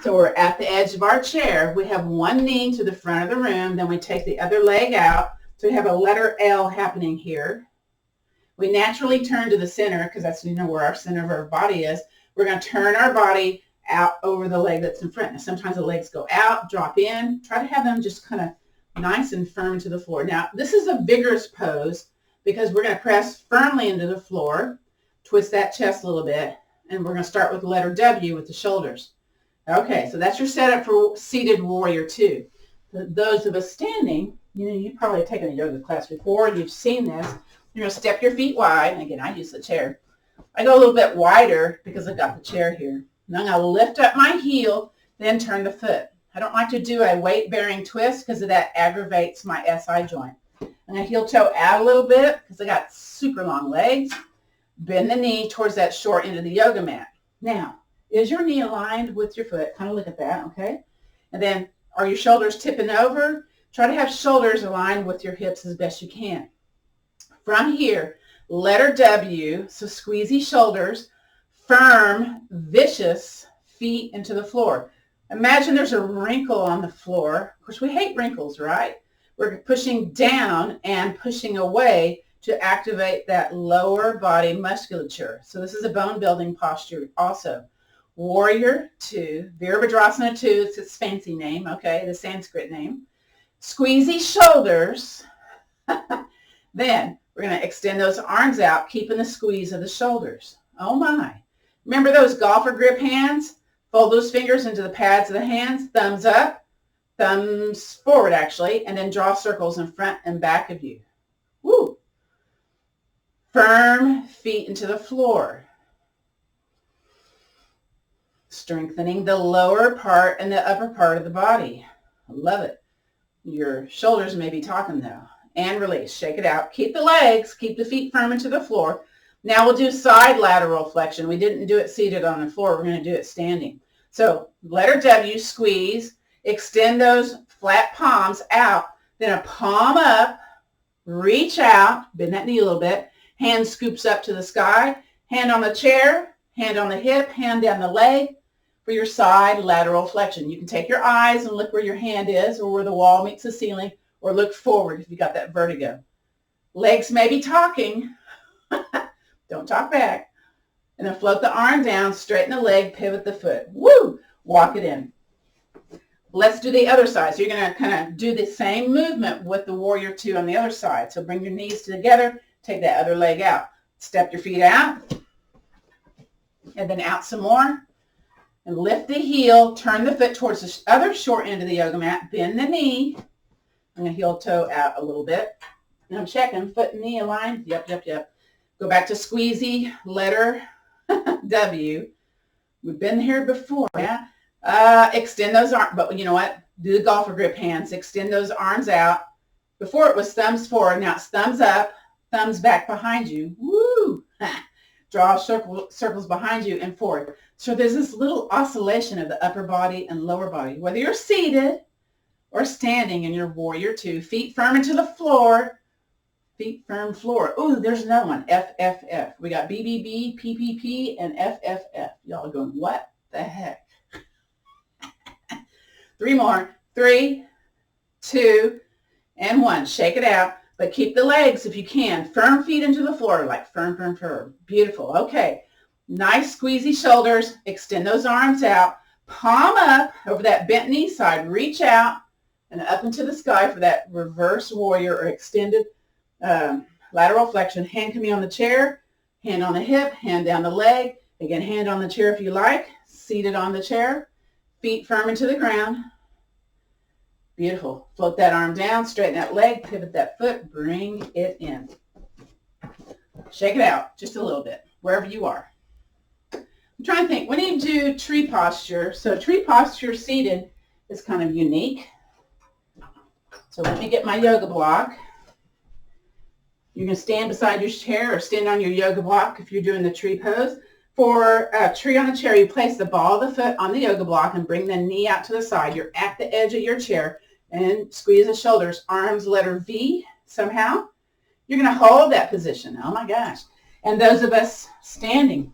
So we're at the edge of our chair. We have one knee to the front of the room. Then we take the other leg out. So we have a letter L happening here. We naturally turn to the center because that's, you know, where our center of our body is. We're going to turn our body out over the leg that's in front. Now, sometimes the legs go out, drop in. Try to have them just kind of nice and firm to the floor. Now, this is a vigorous pose because we're going to press firmly into the floor, twist that chest a little bit, and we're going to start with the letter W with the shoulders. Okay, so that's your setup for seated Warrior 2. Those of us standing, you know, you've probably taken a yoga class before, you've seen this. You're going to step your feet wide. And again, I use the chair. I go a little bit wider because I've got the chair here. And I'm going to lift up my heel, then turn the foot. I don't like to do a weight-bearing twist because that aggravates my SI joint. I'm going to heel toe out a little bit because I got super long legs. Bend the knee towards that short end of the yoga mat. Now, is your knee aligned with your foot? Kind of look at that, okay? And then are your shoulders tipping over? Try to have shoulders aligned with your hips as best you can. From here, letter W, so squeezy shoulders, firm, vicious feet into the floor. Imagine there's a wrinkle on the floor. Of course, we hate wrinkles, right? We're pushing down and pushing away to activate that lower body musculature. So this is a bone building posture also. Warrior 2, Virabhadrasana 2, it's its fancy name, okay, the Sanskrit name. Squeezy shoulders. Then we're going to extend those arms out, keeping the squeeze of the shoulders. Oh my. Remember those golfer grip hands? Fold those fingers into the pads of the hands, thumbs up, thumbs forward actually, and then draw circles in front and back of you. Woo. Firm feet into the floor. Strengthening the lower part and the upper part of the body. I love it. Your shoulders may be talking though. And release. Shake it out. Keep the legs. Keep the feet firm into the floor. Now we'll do side lateral flexion. We didn't do it seated on the floor. We're going to do it standing. So letter W, squeeze. Extend those flat palms out. Then a palm up. Reach out. Bend that knee a little bit. Hand scoops up to the sky. Hand on the chair. Hand on the hip. Hand down the leg for your side lateral flexion. You can take your eyes and look where your hand is or where the wall meets the ceiling. Or look forward if you got that vertigo. Legs may be talking. Don't talk back. And then float the arm down, straighten the leg, pivot the foot. Woo! Walk it in. Let's do the other side. So you're going to kind of do the same movement with the Warrior 2 on the other side. So bring your knees together, take that other leg out. Step your feet out. And then out some more. And lift the heel, turn the foot towards the other short end of the yoga mat, bend the knee. I'm going to heel toe out a little bit. And I'm checking, foot and knee aligned. Yep. Go back to squeezy, letter W. We've been here before, yeah? Extend those arms, but you know what? Do the golfer grip hands. Extend those arms out. Before it was thumbs forward. Now it's thumbs up, thumbs back behind you. Woo! Draw circles behind you and forward. So there's this little oscillation of the upper body and lower body. Whether you're seated or standing in your Warrior 2, feet firm into the floor, feet firm floor. Ooh, there's another one, FFF. We got BBB, PPP, and FFF. Y'all are going, what the heck? 3 more. 3, 2, and 1. Shake it out, but keep the legs if you can. Firm feet into the floor, like firm. Beautiful. Okay. Nice squeezy shoulders. Extend those arms out. Palm up over that bent knee side. Reach out and up into the sky for that reverse warrior or extended lateral flexion. Hand can be on the chair, hand on the hip, hand down the leg. Again, hand on the chair if you like. Seated on the chair. Feet firm into the ground. Beautiful. Float that arm down, straighten that leg, pivot that foot, bring it in. Shake it out just a little bit, wherever you are. I'm trying to think. When you do tree posture, so tree posture seated is kind of unique. So let me get my yoga block. You're going to stand beside your chair or stand on your yoga block if you're doing the tree pose. For a tree on the chair, you place the ball of the foot on the yoga block and bring the knee out to the side. You're at the edge of your chair and squeeze the shoulders, arms letter V somehow. You're going to hold that position. Oh my gosh. And those of us standing,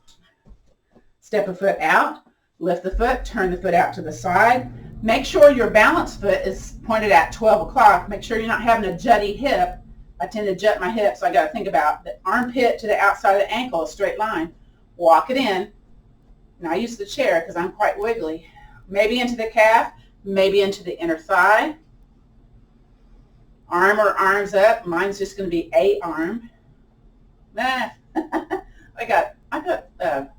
step a foot out, lift the foot, turn the foot out to the side. Make sure your balance foot is pointed at 12 o'clock. Make sure you're not having a jutty hip. I tend to jut my hip, so I got to think about the armpit to the outside of the ankle, a straight line. Walk it in. And I use the chair because I'm quite wiggly. Maybe into the calf, maybe into the inner thigh. Arm or arms up. Mine's just going to be a arm. Nah. I got the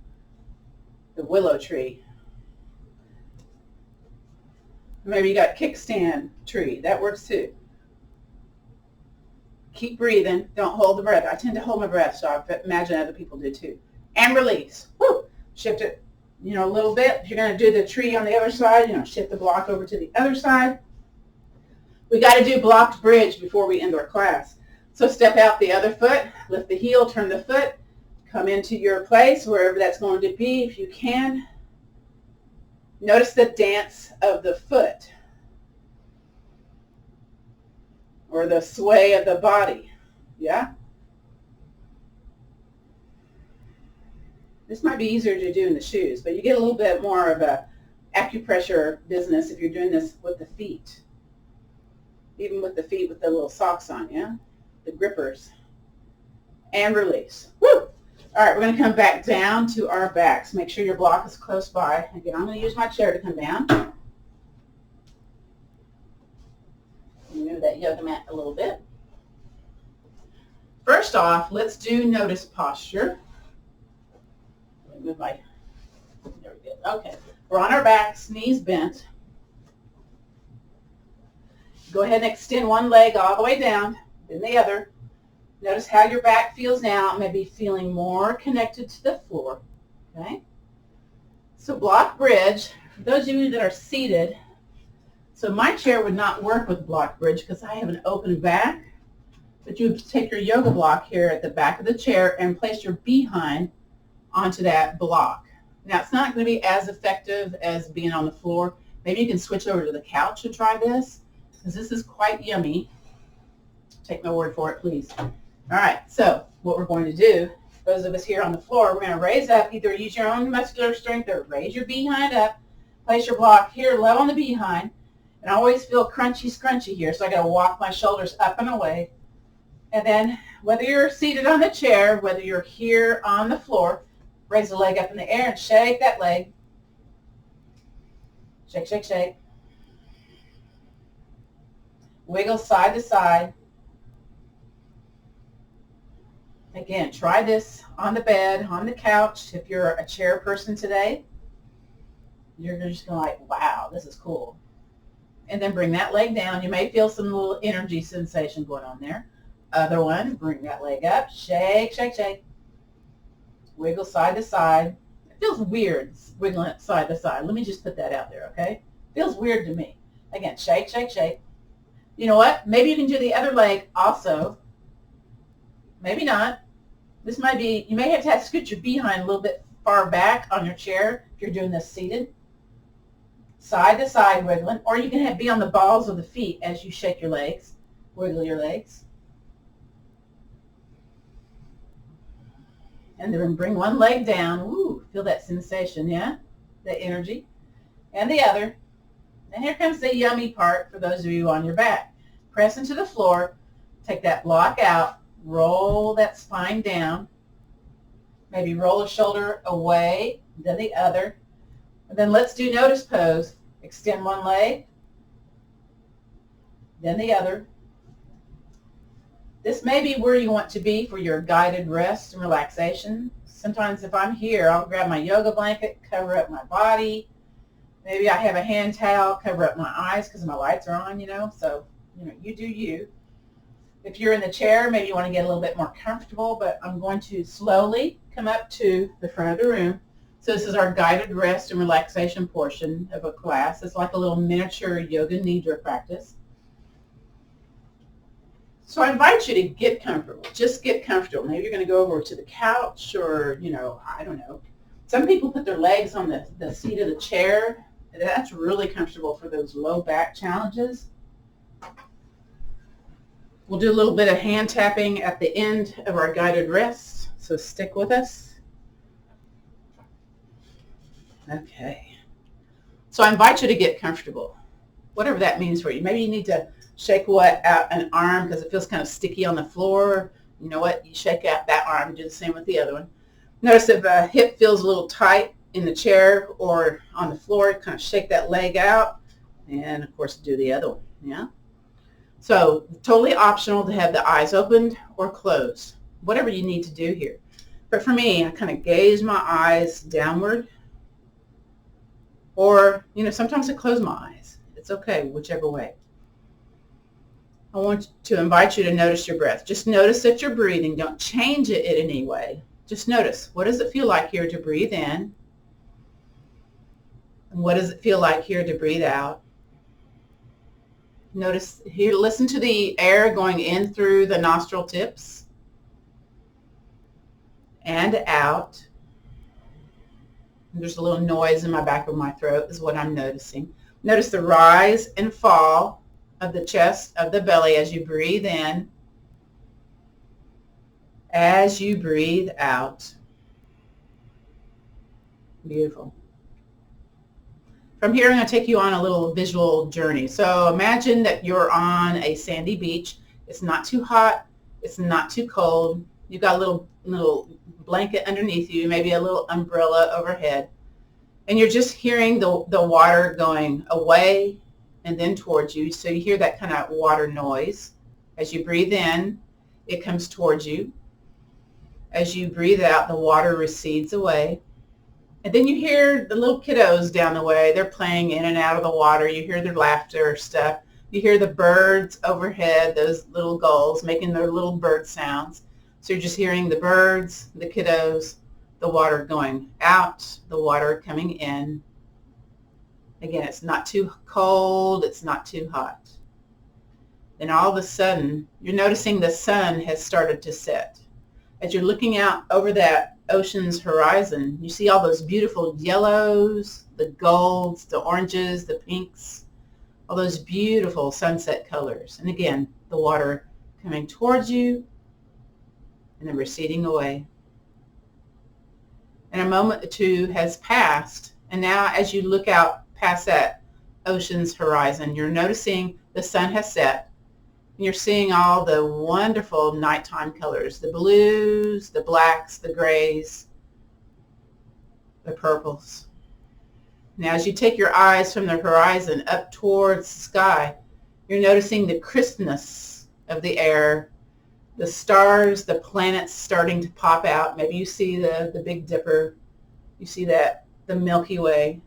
willow tree. Maybe you got kickstand tree. That works too. Keep breathing. Don't hold the breath. I tend to hold my breath, so I imagine other people do too. And release. Woo! Shift it, a little bit. If you're going to do the tree on the other side, shift the block over to the other side. We got to do blocked bridge before we end our class. So step out the other foot, lift the heel, turn the foot, come into your place, wherever that's going to be if you can. Notice the dance of the foot or the sway of the body. Yeah? This might be easier to do in the shoes, but you get a little bit more of a acupressure business if you're doing this with the feet. Even with the feet with the little socks on, yeah? The grippers. And release. Woo! All right, we're going to come back down to our backs. Make sure your block is close by. Again, I'm going to use my chair to come down. Move that yoga mat a little bit. First off, let's do notice posture. Move my, there we go. Okay, we're on our backs, knees bent. Go ahead and extend one leg all the way down, then the other. Notice how your back feels now. Maybe feeling more connected to the floor. Okay. So block bridge. For those of you that are seated, so my chair would not work with block bridge because I have an open back. But you would take your yoga block here at the back of the chair and place your behind onto that block. Now, it's not going to be as effective as being on the floor. Maybe you can switch over to the couch to try this, because this is quite yummy. Take my word for it, please. All right, so what we're going to do, those of us here on the floor, we're going to raise up, either use your own muscular strength or raise your behind up, place your block here low on the behind, and I always feel crunchy, scrunchy here, so I got to walk my shoulders up and away. And then whether you're seated on the chair, whether you're here on the floor, raise the leg up in the air and shake that leg. Shake, shake, shake. Wiggle side to side. Again, try this on the bed, on the couch. If you're a chair person today, you're just going like, wow, this is cool. And then bring that leg down. You may feel some little energy sensation going on there. Other one, bring that leg up. Shake, shake, shake. Wiggle side to side. It feels weird wiggling it side to side. Let me just put that out there, okay? Feels weird to me. Again, shake, shake, shake. You know what? Maybe you can do the other leg also. Maybe not. This might be, you may have to scoot your behind a little bit far back on your chair if you're doing this seated. Side to side wiggling. Or you can be on the balls of the feet as you shake your legs. Wiggle your legs. And then bring one leg down. Ooh, feel that sensation, yeah? That energy. And the other. And here comes the yummy part for those of you on your back. Press into the floor. Take that block out. Roll that spine down. Maybe roll a shoulder away, then the other. And then let's do notice pose. Extend one leg, then the other. This may be where you want to be for your guided rest and relaxation. Sometimes if I'm here, I'll grab my yoga blanket, cover up my body. Maybe I have a hand towel, cover up my eyes because my lights are on, So, you do you. If you're in the chair, maybe you want to get a little bit more comfortable, but I'm going to slowly come up to the front of the room. So this is our guided rest and relaxation portion of a class. It's like a little miniature yoga nidra practice. So I invite you to get comfortable. Just get comfortable. Maybe you're going to go over to the couch or, I don't know. Some people put their legs on the seat of the chair. That's really comfortable for those low back challenges. We'll do a little bit of hand tapping at the end of our guided rest, so stick with us. Okay. So I invite you to get comfortable, whatever that means for you. Maybe you need to shake out an arm because it feels kind of sticky on the floor. You know what? You shake out that arm and do the same with the other one. Notice if a hip feels a little tight in the chair or on the floor, kind of shake that leg out, and of course do the other one. Yeah. So totally optional to have the eyes opened or closed, whatever you need to do here. But for me, I kind of gaze my eyes downward, or sometimes I close my eyes. It's okay, whichever way. I want to invite you to notice your breath. Just notice that you're breathing. Don't change it in any way. Just notice, what does it feel like here to breathe in? And what does it feel like here to breathe out? Notice here, listen to the air going in through the nostril tips and out. There's a little noise in my back of my throat is what I'm noticing. Notice the rise and fall of the chest, of the belly as you breathe in, as you breathe out. Beautiful. From here, I'm going to take you on a little visual journey. So imagine that you're on a sandy beach. It's not too hot. It's not too cold. You've got a little blanket underneath you, maybe a little umbrella overhead. And you're just hearing the water going away and then towards you. So you hear that kind of water noise. As you breathe in, it comes towards you. As you breathe out, the water recedes away. And then you hear the little kiddos down the way. They're playing in and out of the water. You hear their laughter stuff. You hear the birds overhead, those little gulls making their little bird sounds. So you're just hearing the birds, the kiddos, the water going out, the water coming in. Again, it's not too cold. It's not too hot. Then all of a sudden, you're noticing the sun has started to set. As you're looking out over that ocean's horizon, you see all those beautiful yellows, the golds, the oranges, the pinks, all those beautiful sunset colors. And again, the water coming towards you and then receding away. And a moment or two has passed. And now as you look out past that ocean's horizon, you're noticing the sun has set. And you're seeing all the wonderful nighttime colors, the blues, the blacks, the grays, the purples. Now as you take your eyes from the horizon up towards the sky, you're noticing the crispness of the air, the stars, the planets starting to pop out. Maybe you see the Big Dipper. You see that, the Milky Way.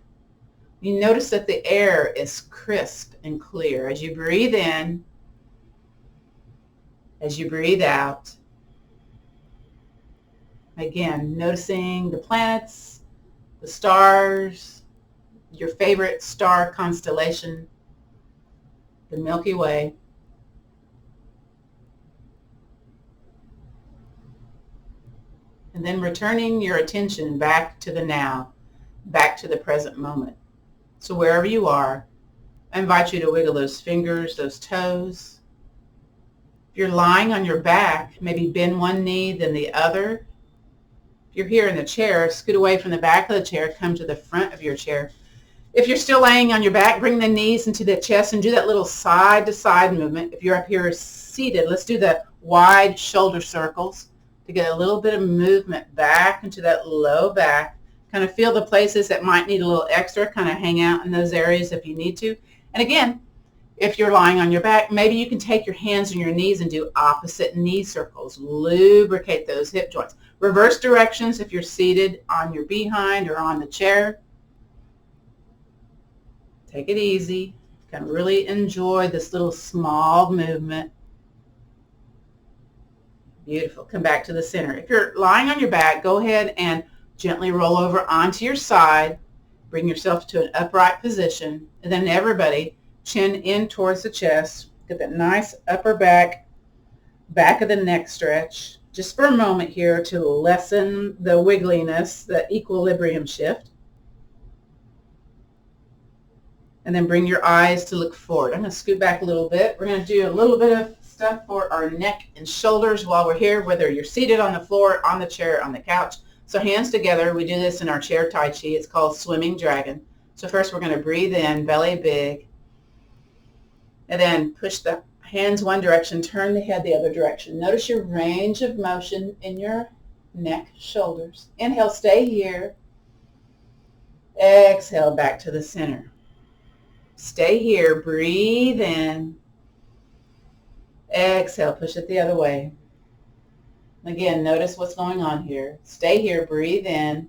You notice that the air is crisp and clear. As you breathe in, as you breathe out, again, noticing the planets, the stars, your favorite star constellation, the Milky Way. And then returning your attention back to the now, back to the present moment. So wherever you are, I invite you to wiggle those fingers, those toes. If you're lying on your back, maybe bend one knee, then the other. If you're here in the chair, scoot away from the back of the chair, come to the front of your chair. If you're still laying on your back, bring the knees into the chest and do that little side-to-side movement. If you're up here seated, let's do the wide shoulder circles to get a little bit of movement back into that low back. Kind of feel the places that might need a little extra, kind of hang out in those areas if you need to. And again, if you're lying on your back, maybe you can take your hands on your knees and do opposite knee circles. Lubricate those hip joints. Reverse directions if you're seated on your behind or on the chair. Take it easy. Kind of really enjoy this little small movement. Beautiful. Come back to the center. If you're lying on your back, go ahead and Gently roll over onto your side. Bring yourself to an upright position. And then everybody, chin in towards the chest. Get that nice upper back of the neck stretch. Just for a moment here to lessen the wiggliness, the equilibrium shift. And then bring your eyes to look forward. I'm going to scoot back a little bit. We're going to do a little bit of stuff for our neck and shoulders while we're here, whether you're seated on the floor, on the chair, on the couch. So hands together. We do this in our chair Tai Chi. It's called Swimming Dragon. So first we're going to breathe in, belly big, and then push the hands one direction, turn the head the other direction. Notice your range of motion in your neck, shoulders. Inhale, stay here. Exhale, back to the center. Stay here, breathe in. Exhale, push it the other way. Again, notice what's going on here. Stay here, breathe in.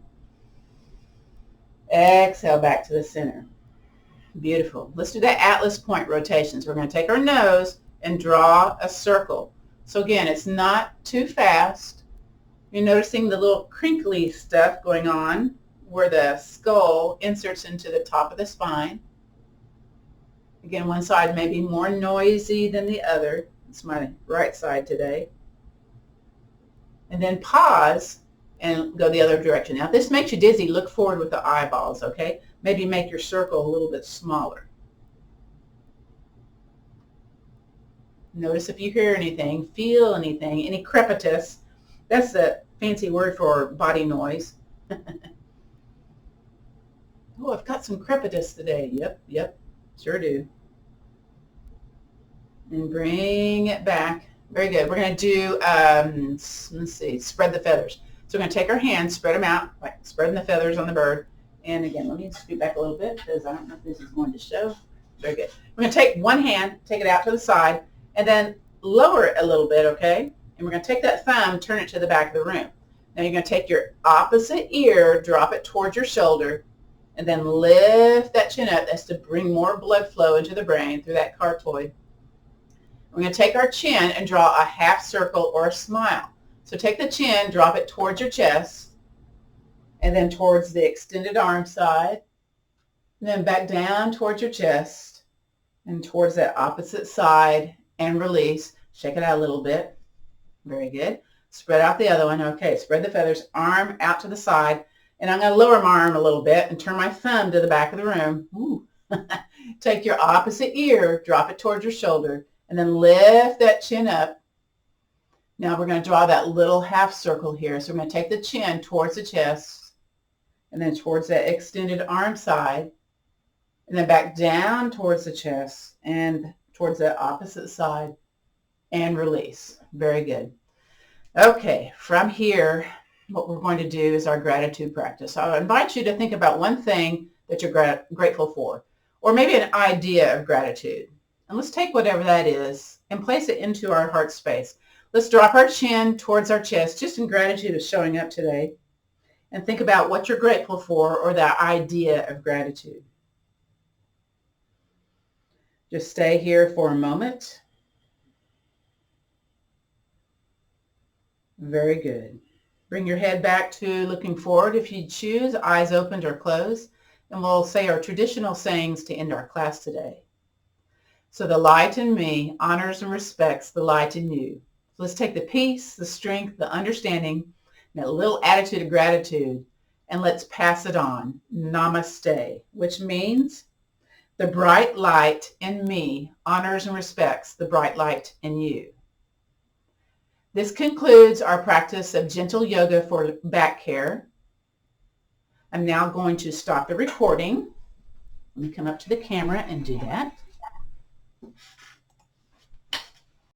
Exhale, back to the center. Beautiful. Let's do that Atlas point rotations. We're going to take our nose and draw a circle. So again, it's not too fast. You're noticing the little crinkly stuff going on where the skull inserts into the top of the spine. Again, one side may be more noisy than the other. It's my right side today. And then pause and go the other direction. Now, if this makes you dizzy, look forward with the eyeballs, okay? Maybe make your circle a little bit smaller. Notice if you hear anything, feel anything, any crepitus. That's the fancy word for body noise. Oh, I've got some crepitus today. Yep, sure do. And bring it back. Very good. We're going to do, let's see, spread the feathers. So we're going to take our hands, spread them out, like spreading the feathers on the bird. And again, let me scoot back a little bit because I don't know if this is going to show. Very good. We're going to take one hand, take it out to the side, and then lower it a little bit, okay? And we're going to take that thumb, turn it to the back of the room. Now you're going to take your opposite ear, drop it towards your shoulder, and then lift that chin up. That's to bring more blood flow into the brain through that carotid. We're going to take our chin and draw a half circle or a smile. So take the chin, drop it towards your chest, and then towards the extended arm side, and then back down towards your chest, and towards that opposite side, and release. Shake it out a little bit. Very good. Spread out the other one. Okay, spread the feathers, arm out to the side, and I'm going to lower my arm a little bit and turn my thumb to the back of the room. Ooh. Take your opposite ear, drop it towards your shoulder, and then lift that chin up. Now we're going to draw that little half circle here. So we're going to take the chin towards the chest and then towards that extended arm side and then back down towards the chest and towards the opposite side and release. Very good. Okay, from here, what we're going to do is our gratitude practice. So I invite you to think about one thing that you're grateful for, or maybe an idea of gratitude. And let's take whatever that is and place it into our heart space. Let's drop our chin towards our chest, just in gratitude of showing up today. And think about what you're grateful for or that idea of gratitude. Just stay here for a moment. Very good. Bring your head back to looking forward if you choose, eyes opened or closed. And we'll say our traditional sayings to end our class today. So the light in me honors and respects the light in you. So let's take the peace, the strength, the understanding, and a little attitude of gratitude, and let's pass it on. Namaste, which means the bright light in me honors and respects the bright light in you. This concludes our practice of gentle yoga for back care. I'm now going to stop the recording. Let me come up to the camera and do that.